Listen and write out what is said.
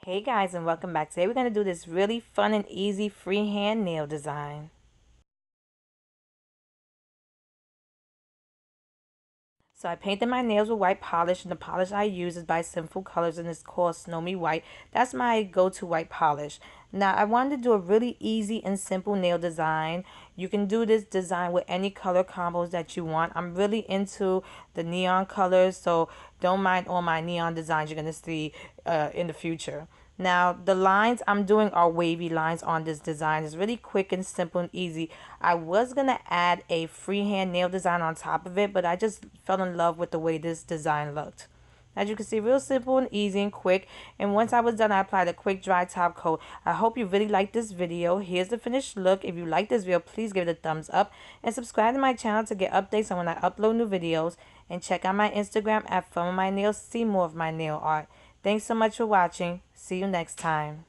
Hey guys, and welcome back. Today we're going to do this really fun and easy freehand nail design. So I painted my nails with white polish, and the polish I use is by Sinful Colors, and it's called Snowy White. That's my go-to white polish. Now I wanted to do a really easy and simple nail design. You can do this design with any color combos that you want. I'm really into the neon colors, so don't mind all my neon designs you're going to see in the future. Now, the lines I'm doing are wavy lines on this design. It's really quick and simple and easy. I was going to add a freehand nail design on top of it, but I just fell in love with the way this design looked. As you can see, real simple and easy and quick. And once I was done, I applied a quick dry top coat. I hope you really liked this video. Here's the finished look. If you like this video, please give it a thumbs up. And subscribe to my channel to get updates on when I upload new videos. And check out my Instagram at Funwithmynails to see more of my nail art. Thanks so much for watching. See you next time.